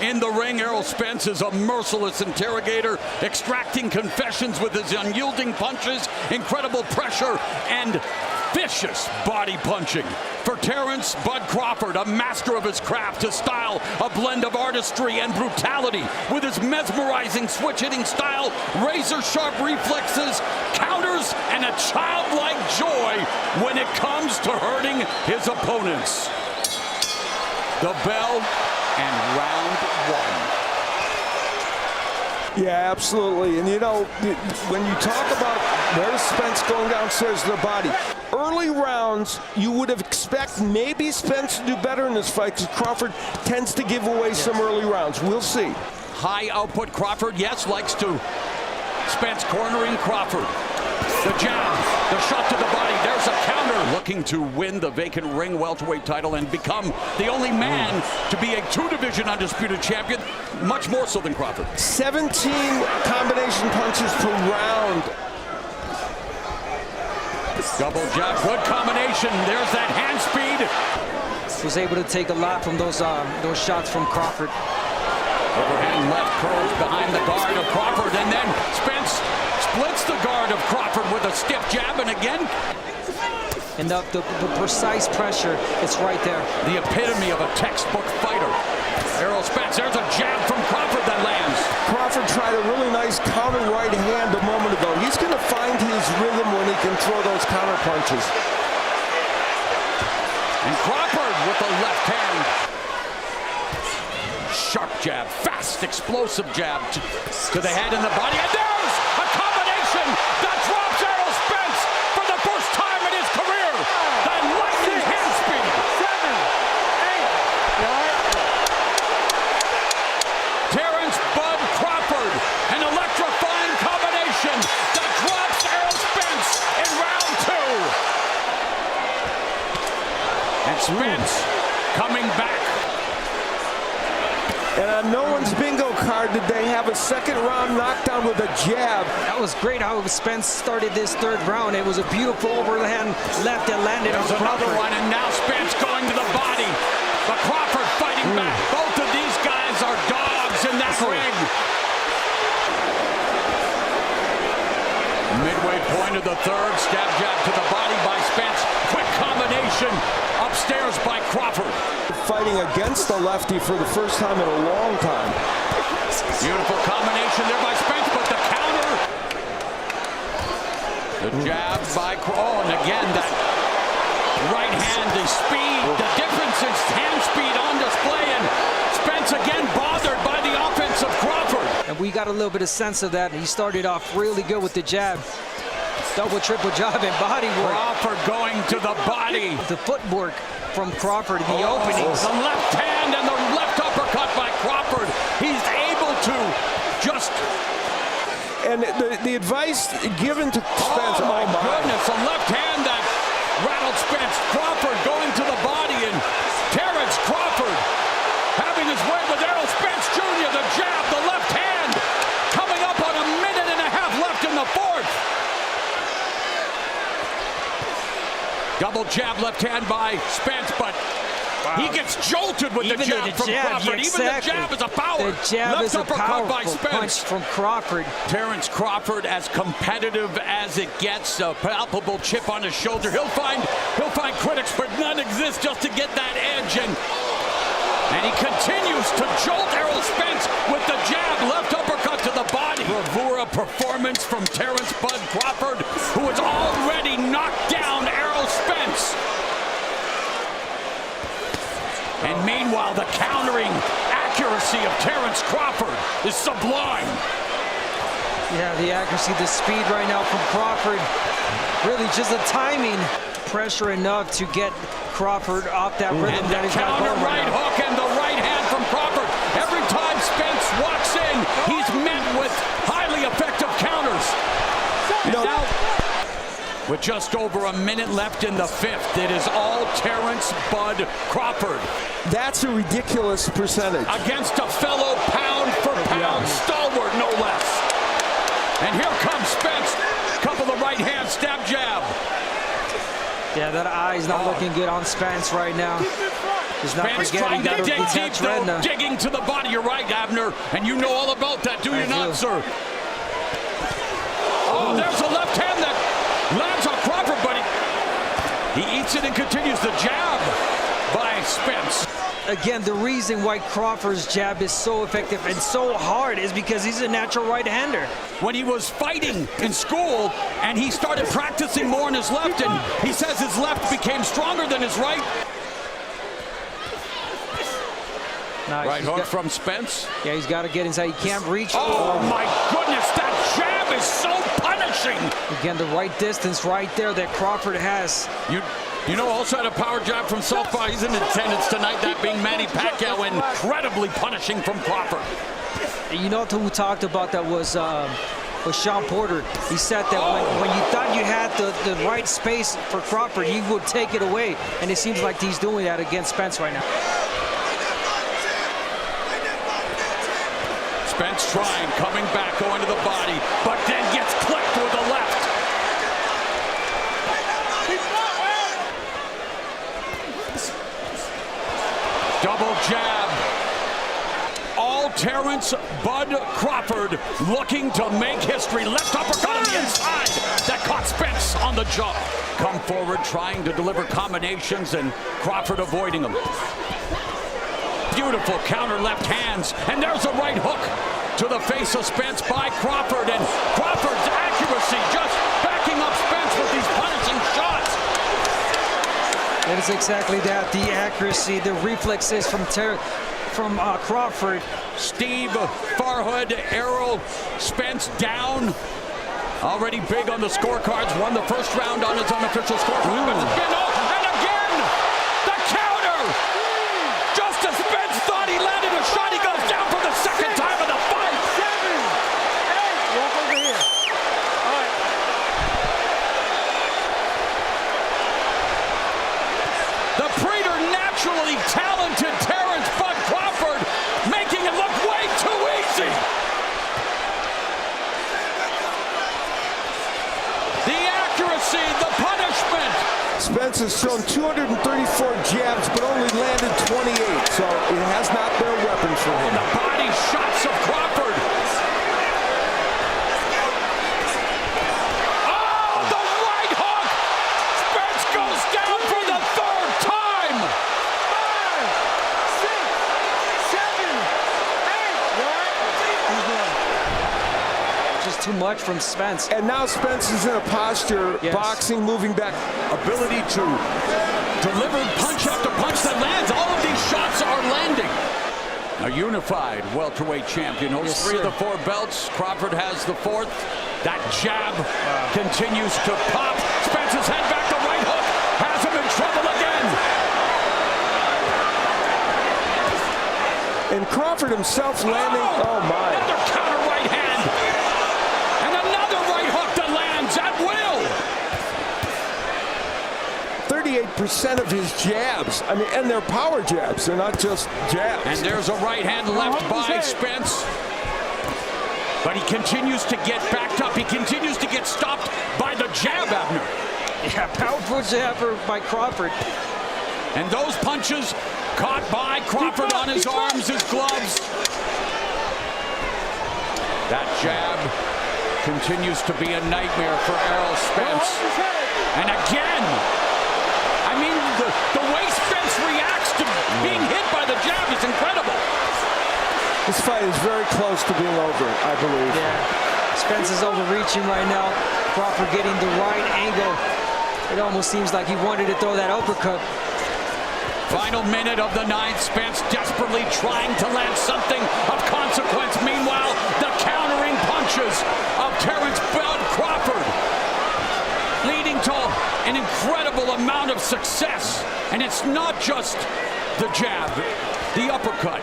In the ring, Errol Spence is a merciless interrogator, extracting confessions with his unyielding punches, incredible pressure, and vicious body punching. For Terence "Bud" Crawford, a master of his craft, his style, a blend of artistry and brutality, with his mesmerizing switch-hitting style, razor-sharp reflexes, counters, and a childlike joy when it comes to hurting his opponents. The bell and round one. Yeah, absolutely. And you know, when you talk about there's Spence going downstairs to the body, early rounds, you would have expected maybe Spence to do better in this fight because Crawford tends to give away some early rounds. We'll see. High output Crawford, yes, likes to. Spence cornering Crawford. The jab, the shot to the body, there's a counter. Looking to win the vacant ring welterweight title and become the only man to be a two-division undisputed champion, much more so than Crawford. 17 combination punches per round. Double jab, good combination. There's that hand speed. Was able to take a lot from those shots from Crawford. Overhand left curls behind the guard of Crawford, and then Spence splits the guard of Crawford with a stiff jab, and again. And the precise pressure, it's right there. The epitome of a textbook fighter. Errol Spence, there's a jab from Crawford that lands. Crawford tried a really nice counter right hand a moment ago. He's going to find his rhythm when he can throw those counter punches. And Crawford with the left hand. Sharp jab, fast, explosive jab to the head and the body. And there's a combination that drops Errol Spence for the first time in his career. The lightning hand speed. 7, 8. Terence "Bud" Crawford, an electrifying combination that drops Errol Spence in round 2. And Spence coming back. And on no one's bingo card did they have a second round knockdown with a jab. That was great how Spence started this third round. It was a beautiful overhand left that landed on another Crawford. one, and now Spence going to the body. But Crawford fighting back. Both of these guys are dogs in that ring. Midway point of the third, stab jab to the body by Spence. Quick combination upstairs by Crawford. Fighting against the lefty for the first time in a long time. Beautiful combination there by Spence, but the counter. The jab by Crawford, and again that right hand, the speed, the difference in hand speed on display, and Spence again bothered by the offense of Crawford. And we got a little bit of sense of that. He started off really good with the jab. Double, triple jab and body work. Crawford going to the body. The footwork from Crawford in the openings. The left hand and the left uppercut by Crawford. He's able to just... And the advice given to Spence, oh my goodness, a left hand that rattled Spence. Crawford going to the body, and Terence Crawford having his way with Errol Spence Jr. The jab, the left hand, coming up on a minute and a half left in the fourth. Double jab left hand by Spence, but he gets jolted with the jab from Crawford. Exactly. Even the jab is a power. The jab left is a uppercut by powerful punch Spence. from Crawford. Terence Crawford, as competitive as it gets, a palpable chip on his shoulder. He'll find critics, but none exist just to get that edge. And he continues to jolt Errol Spence with the jab, left uppercut to the body. Bravura performance from Terence "Bud" Crawford, who has already knocked down Errol Spence. And meanwhile, the countering accuracy of Terence Crawford is sublime. Yeah, the accuracy, the speed right now from Crawford. Really just the timing. Pressure enough to get Crawford off that rhythm and that he's got counter going right hook and the right hand from Crawford. Every time Spence walks in, he's met with highly effective counters. And now, with just over a minute left in the fifth, it is all Terence "Bud" Crawford. That's a ridiculous percentage. Against a fellow pound-for-pound stalwart, no less. And here comes Spence. Couple of right hand stab jab. Yeah, that eye's not looking good on Spence right now. He's not Spence forgetting trying to that dig deep, detached though, retina. digging to the body. You're right, Abner, and you know all about that, do you not, sir? Oh, there's a left hand that lands on Crawford, but he eats it and continues the jab by Spence. Again, the reason why Crawford's jab is so effective and so hard is because he's a natural right-hander. When he was fighting in school and he started practicing more on his left, and he says his left became stronger than his right. Nice. Right hook from Spence. Yeah, he's got to get inside. He can't reach. Oh my goodness, that jab is so punishing. Again, the right distance right there that Crawford has. You know, also had a power jab from Southpaw. He's in attendance tonight, that being Manny Pacquiao, incredibly punishing from Crawford. You know who talked about that was Sean Porter. He said that when you thought you had the right space for Crawford, he would take it away. And it seems like he's doing that against Spence right now. Spence trying, coming back, going to the body, but then gets clipped with the left. Double jab. All Terence Bud Crawford looking to make history. Left uppercut on the inside that caught Spence on the jaw. Come forward trying to deliver combinations and Crawford avoiding them. Beautiful counter left hands, and there's a right hook to the face of Spence by Crawford, and Crawford's accuracy just backing up Spence with these punishing shots. It is exactly that, the accuracy, the reflexes from Crawford. Steve Farhood, Errol Spence down. Already big on the scorecards, won the first round on his unofficial scorecard, but it's been and again, the counter! Just as Spence thought he landed a shot, he goes down for the second time of the fight. 7, 8, walk over here. All right. The preternaturally talented Terence Bud Crawford making it look way too easy. The accuracy, the punishment. Spence has thrown 234 jabs, but only landed 28, so it has not been a weapon for him. The body shots of Crawford. Oh, the right hook! Spence goes down for the third time. 5, 6, 7, 8. Just too much from Spence. And now Spence is in a posture, boxing, moving back. Ability to deliver punch after punch that lands. All of these shots are landing. A unified welterweight champion holds three of the 4 belts. Crawford has the 4th. That jab continues to pop. Spence's head back, the right hook has him in trouble again. And Crawford himself landing, oh my. Another counter right hand. And another right hook that lands at will. 38% of his jabs, I mean, and they're power jabs, they're not just jabs. And there's a right hand left by Spence. But he continues to get backed up. He continues to get stopped by the jab, Abner. Yeah, powerful jabber by Crawford. And those punches caught by Crawford on his arms, his gloves. That jab continues to be a nightmare for Errol Spence. And again, I mean, the way Spence reacts to being hit by the jab is incredible. This fight is very close to being over, I believe. Yeah, Spence is overreaching right now. Crawford getting the right angle. It almost seems like he wanted to throw that uppercut. Final minute of the 9th. Spence desperately trying to land something of consequence. Meanwhile, the countering punches of Terence Bud Crawford leading to an incredible amount of success. And it's not just the jab, the uppercut,